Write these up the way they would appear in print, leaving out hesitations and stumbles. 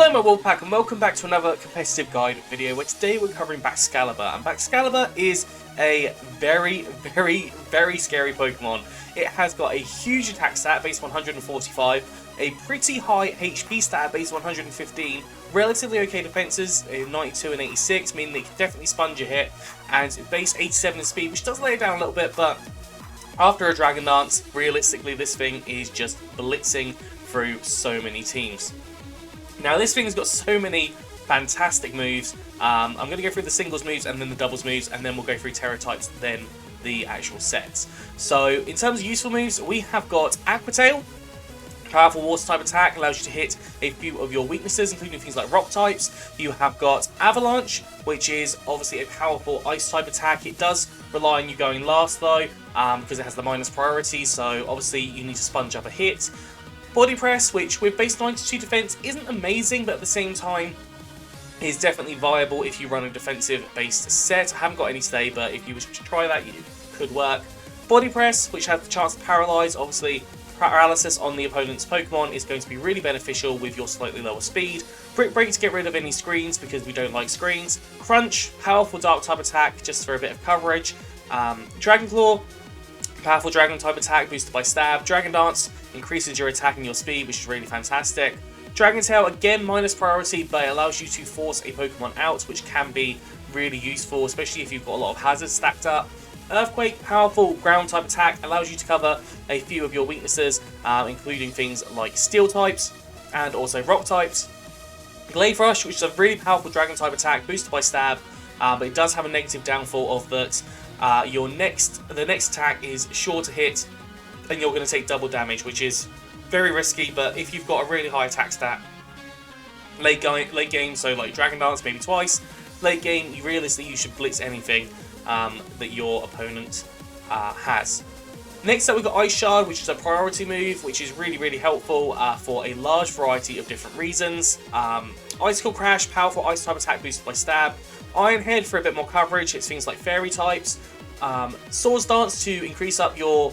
Hello my Wolfpack and welcome back to another competitive guide video where today we're covering Baxcalibur, and Baxcalibur is a very scary Pokemon. It has got a huge attack stat base 145, a pretty high HP stat base 115, relatively okay defenses 92 and 86, meaning it can definitely sponge a hit, and base 87 in speed, which does lay it down a little bit, but after a Dragon Dance, realistically this thing is just blitzing through so many teams. Now this thing's got so many fantastic moves. I'm going to go through the singles moves and then the doubles moves, and then we'll go through Terra types, then the actual sets. So in terms of useful moves, we have got Aqua Tail. Powerful water type attack, allows you to hit a few of your weaknesses, including things like rock types. You have got Avalanche, which is obviously a powerful ice type attack. It does rely on you going last though, because it has the minus priority, so obviously you need to sponge up a hit. Body Press, which with base 92 defense isn't amazing, but at the same time is definitely viable if you run a defensive based set. I haven't got any today, but if you wish to try that, it could work. Body Press, which has the chance to paralyze, obviously paralysis on the opponent's Pokemon is going to be really beneficial with your slightly lower speed. Brick Break to get rid of any screens because we don't like screens. Crunch, powerful dark type attack just for a bit of coverage. Dragon Claw, powerful dragon type attack boosted by stab. Dragon Dance increases your attack and your speed, which is really fantastic. Dragon Tail, again minus priority, but it allows you to force a Pokemon out, which can be really useful, especially if you've got a lot of hazards stacked up. Earthquake, powerful ground type attack, allows you to cover a few of your weaknesses, including things like steel types and also rock types. Glaive Rush, which is a really powerful dragon type attack boosted by stab, but it does have a negative downfall of that the next attack is sure to hit and you're going to take double damage, which is very risky, but if you've got a really high attack stat late game, so like Dragon Dance maybe twice, late game realistically you should blitz anything that your opponent has. Next up we've got Ice Shard, which is a priority move, which is really helpful for a large variety of different reasons. Icicle Crash, powerful ice type attack boosted by stab. Iron Head for a bit more coverage, hits things like fairy types. Swords Dance to increase up your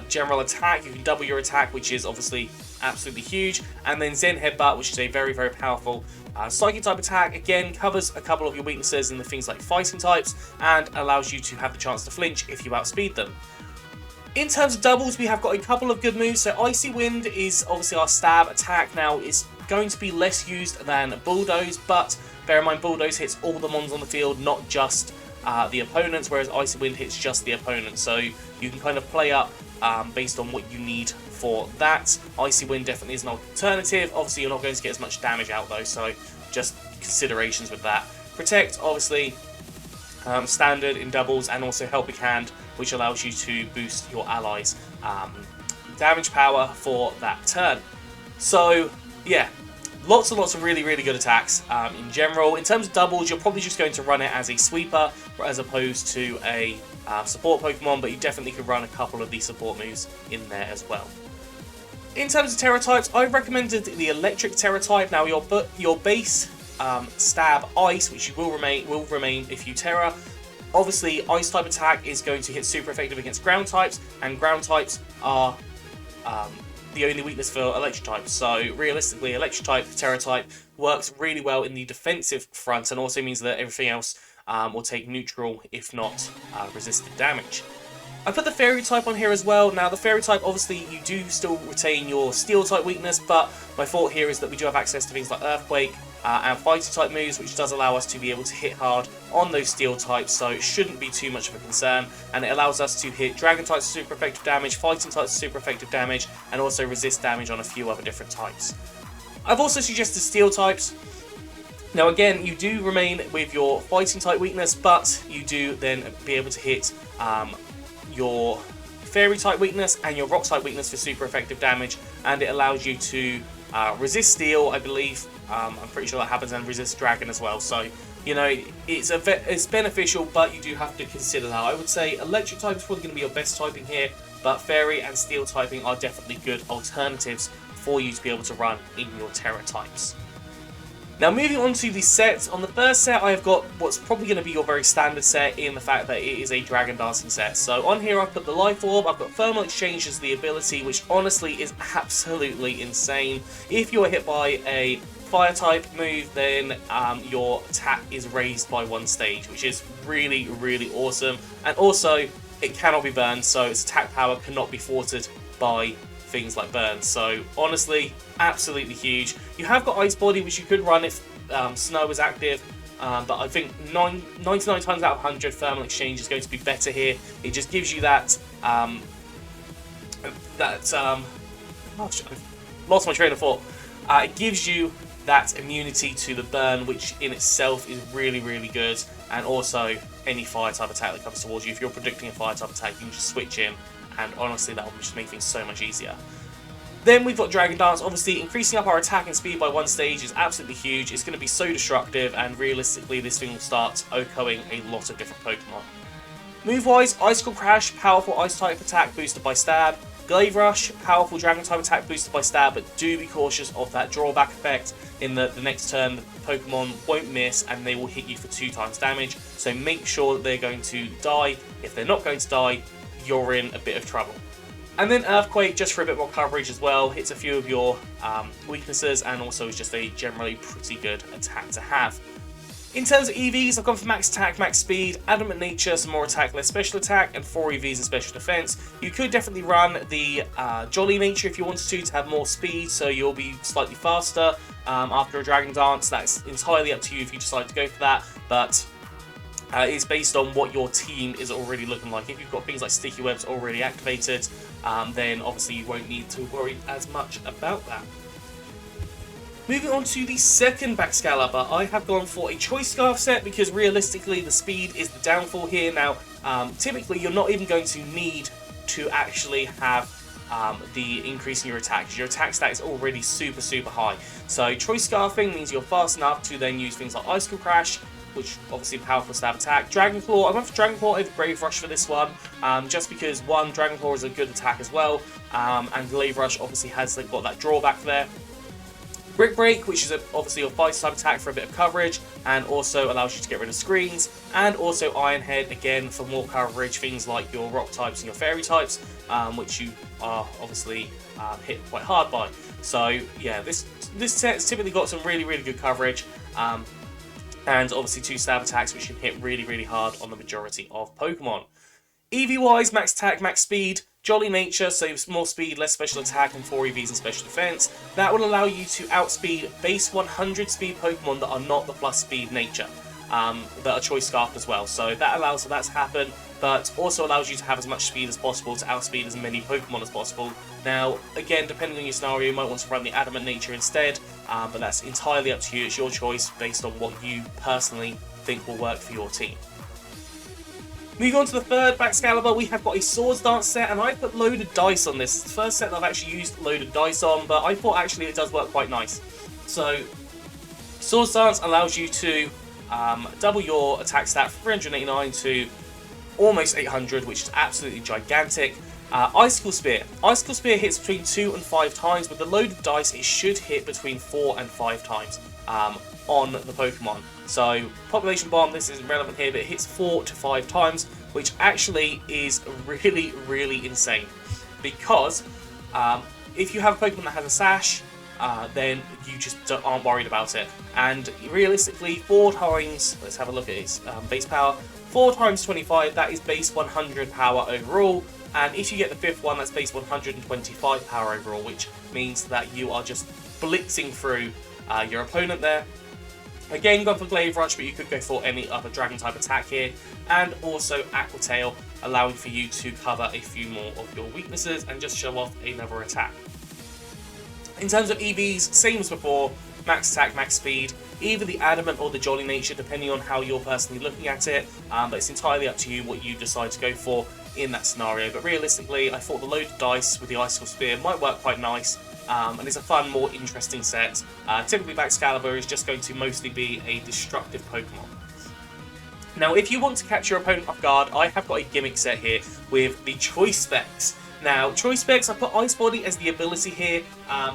general attack, you can double your attack, which is obviously absolutely huge. And then Zen Headbutt, which is a very powerful psychic type attack, again covers a couple of your weaknesses in the things like fighting types and allows you to have the chance to flinch if you outspeed them. In terms of doubles, we have got a couple of good moves. So Icy Wind is obviously our stab attack. Now it's going to be less used than Bulldoze, but bear in mind Bulldoze hits all the mons on the field, not just the opponents, whereas Icy Wind hits just the opponent. So you can kind of play up based on what you need for that. Icy Wind definitely is an alternative. Obviously you're not going to get as much damage out though, so just considerations with that. Protect, obviously standard in doubles, and also Helping Hand, which allows you to boost your allies' damage power for that turn. So yeah, lots and lots of really good attacks in general. In terms of doubles, you're probably just going to run it as a sweeper as opposed to a support Pokemon, but you definitely could run a couple of these support moves in there as well. In terms of Terra types, I recommended the Electric Terra type. Now your base stab ice, which you will remain if you Terra. Obviously, ice type attack is going to hit super effective against ground types, and ground types are the only weakness for electric types. So realistically, electric type, Terra type works really well in the defensive front, and also means that everything else will take neutral, if not resisted damage. I put the Fairy type on here as well. Now the Fairy type, obviously you do still retain your Steel type weakness, but my thought here is that we do have access to things like Earthquake and Fighter type moves, which does allow us to be able to hit hard on those Steel types, so it shouldn't be too much of a concern, and it allows us to hit Dragon types for super effective damage, Fighting types for super effective damage, and also resist damage on a few other different types. I've also suggested Steel types. Now again, you do remain with your Fighting type weakness, but you do then be able to hit your Fairy type weakness and your Rock type weakness for super effective damage, and it allows you to resist Steel, I believe. I'm pretty sure that happens, and resist Dragon as well. So you know, it's beneficial, but you do have to consider that. I would say Electric type is probably going to be your best typing here, but Fairy and Steel typing are definitely good alternatives for you to be able to run in your Terra types. Now moving on to the sets, on the first set I've got what's probably going to be your very standard set in the fact that it is a Dragon Dancing set. So on here I've put the Life Orb, I've got Thermal Exchange as the ability, which honestly is absolutely insane. If you are hit by a fire type move, then your attack is raised by 1 stage, which is really, really awesome. And also, it cannot be burned, so its attack power cannot be thwarted by things like burns. So honestly, absolutely huge. You have got Ice Body, which you could run if Snow is active, but I think 99 times out of 100 Thermal Exchange is going to be better here. It just gives you that gosh, I've lost my train of thought. It gives you that immunity to the burn, which in itself is really, really good. And also, any fire type attack that comes towards you, if you're predicting a fire type attack, you can just switch in, and honestly, that will just make things so much easier. Then we've got Dragon Dance. Obviously, increasing up our attack and speed by 1 stage is absolutely huge. It's going to be so destructive, and realistically, this thing will start OHKOing a lot of different Pokemon. Move-wise, Icicle Crash, powerful Ice-type attack boosted by Stab. Glaive Rush, powerful Dragon-type attack boosted by Stab, but do be cautious of that drawback effect. In the next turn, the Pokemon won't miss, and they will hit you for 2 times damage, so make sure that they're going to die. If they're not going to die, you're in a bit of trouble. And then Earthquake, just for a bit more coverage as well, hits a few of your weaknesses, and also is just a generally pretty good attack to have. In terms of EVs, I've gone for max attack, max speed, adamant nature, some more attack, less special attack, and 4 EVs in special defense. You could definitely run the jolly nature if you wanted to have more speed, so you'll be slightly faster after a Dragon Dance. That's entirely up to you if you decide to go for that, but it's based on what your team is already looking like. If you've got things like Sticky Webs already activated, then obviously you won't need to worry as much about that. Moving on to the second Baxcalibur, I have gone for a Choice Scarf set because realistically the speed is the downfall here. Now, typically you're not even going to need to actually have the increase in your attack, because your attack stat is already super, super high. So Choice Scarfing means you're fast enough to then use things like Icicle Crash, which obviously a powerful stab attack. Dragon Claw, I went for Dragon Claw over Brave Rush for this one, just because one, Dragon Claw is a good attack as well, and Glaive Rush obviously has got that drawback there. Brick Break, which is obviously your Vice type attack for a bit of coverage, and also allows you to get rid of screens, and also Iron Head, again, for more coverage, things like your Rock types and your Fairy types, which you are obviously hit quite hard by. So yeah, this set's typically got some really, really good coverage, and obviously 2 stab attacks, which can hit really, really hard on the majority of Pokemon. EV-wise, max attack, max speed, jolly nature, so more speed, less special attack, and 4 EVs in special defense. That will allow you to outspeed base 100 speed Pokemon that are not the plus speed nature, that are Choice Scarfed as well. So that allows for that to happen, but also allows you to have as much speed as possible to outspeed as many Pokemon as possible. Now, again, depending on your scenario, you might want to run the Adamant Nature instead, but that's entirely up to you. It's your choice based on what you personally think will work for your team. Moving on to the third Baxcalibur, we have got a Swords Dance set, and I put Loaded Dice on this. It's the first set that I've actually used Loaded Dice on, but I thought actually it does work quite nice. So, Swords Dance allows you to double your attack stat from 389 to almost 800, which is absolutely gigantic. Icicle Spear. Icicle Spear hits between 2 and 5 times. With the Loaded Dice, it should hit between 4 and 5 times on the Pokemon. So, Population Bomb, this isn't relevant here, but it hits 4 to 5 times, which actually is really, really insane. Because if you have a Pokemon that has a Sash, then you just aren't worried about it. And realistically, 4 times, let's have a look at its base power, 4 times 25, that is base 100 power overall. And if you get the 5th one, that's base 125 power overall, which means that you are just blitzing through your opponent there. Again, gone for Glaive Rush, but you could go for any other Dragon-type attack here. And also Aqua Tail, allowing for you to cover a few more of your weaknesses and just show off another attack. In terms of EVs, same as before, max attack, max speed, either the Adamant or the Jolly Nature, depending on how you're personally looking at it, but it's entirely up to you what you decide to go for in that scenario. But realistically, I thought the Loaded Dice with the Icicle Spear might work quite nice, and it's a fun, more interesting set. Typically, Baxcalibur is just going to mostly be a destructive Pokemon. Now, if you want to catch your opponent off guard, I have got a Gimmick set here with the Choice Specs. Now, Choice Specs, I put Ice Body as the ability here,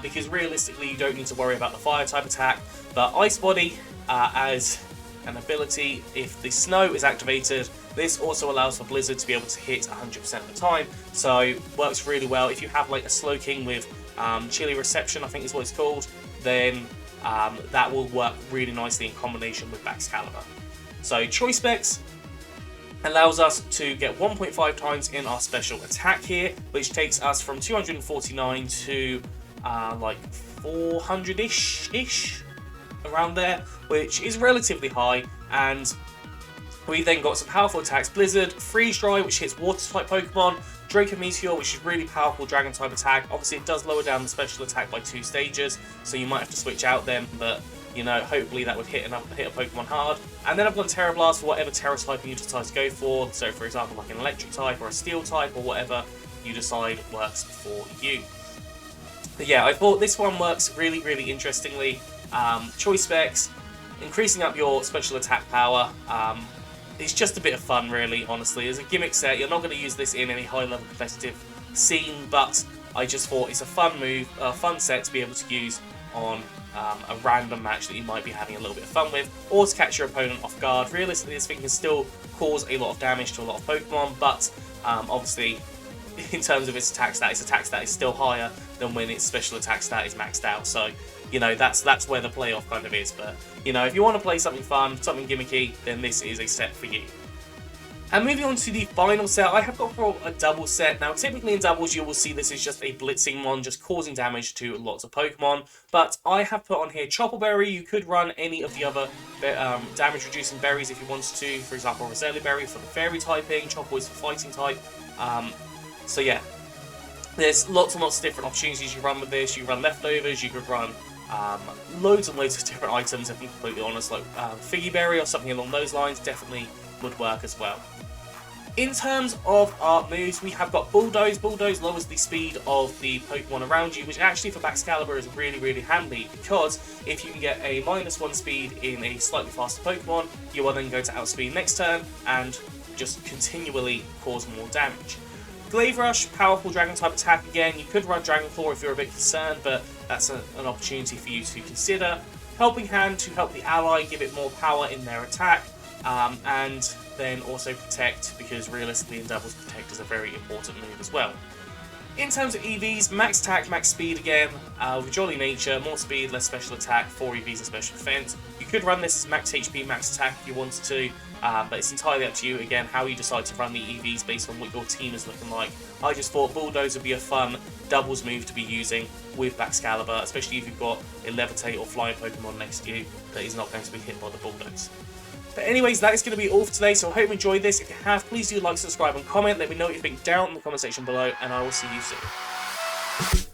because realistically you don't need to worry about the Fire type attack, but Ice Body as an ability, if the Snow is activated, this also allows for Blizzard to be able to hit 100% of the time, so works really well. If you have like a Slowking with Chilly Reception, I think is what it's called, then that will work really nicely in combination with Baxcalibur. So Choice Specs allows us to get 1.5 times in our special attack here, which takes us from 249 to like 400-ish, around there, which is relatively high. And we then got some powerful attacks: Blizzard, Freeze Dry, which hits water type Pokemon, Draco Meteor, which is really powerful dragon type attack. Obviously it does lower down the special attack by 2 stages, so you might have to switch out them, but you know, hopefully that would hit a Pokemon hard. And then I've got Terra Blast for whatever Terra type you decide to go for. So for example, like an electric type or a steel type, or whatever you decide works for you. But yeah, I thought this one works really, really interestingly. Choice Specs, increasing up your special attack power. It's just a bit of fun, really, honestly. As a gimmick set, you're not going to use this in any high-level competitive scene, but I just thought it's a fun move, a fun set to be able to use on a random match that you might be having a little bit of fun with, or to catch your opponent off guard. Realistically, this thing can still cause a lot of damage to a lot of Pokemon, but obviously, in terms of its attack stat is still higher than when its special attack stat is maxed out. So, you know, that's where the playoff kind of is. But, you know, if you want to play something fun, something gimmicky, then this is a set for you. And moving on to the final set, I have got for a double set. Now, typically in doubles, you will see this is just a blitzing one, just causing damage to lots of Pokemon. But I have put on here Chopper Berry. You could run any of the other damage-reducing berries if you wanted to. For example, Roselia Berry for the Fairy typing, Chopper is for fighting type. So yeah, there's lots and lots of different opportunities you run with this. You run leftovers, you could run loads and loads of different items, if I'm completely honest, like Figgy Berry or something along those lines definitely would work as well. In terms of our moves, we have got Bulldoze. Bulldoze lowers the speed of the Pokemon around you, which actually for Baxcalibur is really, really handy, because if you can get a -1 speed in a slightly faster Pokemon, you are then going to outspeed next turn and just continually cause more damage. Glaive Rush, powerful Dragon type attack again. You could run Dragon Claw if you're a bit concerned, but that's an opportunity for you to consider. Helping Hand to help the ally, give it more power in their attack. And then also Protect, because realistically in doubles Protect is a very important move as well. In terms of EVs, max attack, max speed again, with Jolly Nature, more speed, less special attack, 4 EVs and special defense. You could run this as max HP, max attack if you wanted to, but it's entirely up to you, again, how you decide to run the EVs based on what your team is looking like. I just thought Bulldoze would be a fun doubles move to be using with Baxcalibur, especially if you've got a Levitate or Flying Pokemon next to you that is not going to be hit by the Bulldoze. But anyways, that is going to be all for today, so I hope you enjoyed this. If you have, please do like, subscribe and comment. Let me know what you think down in the comment section below, and I will see you soon.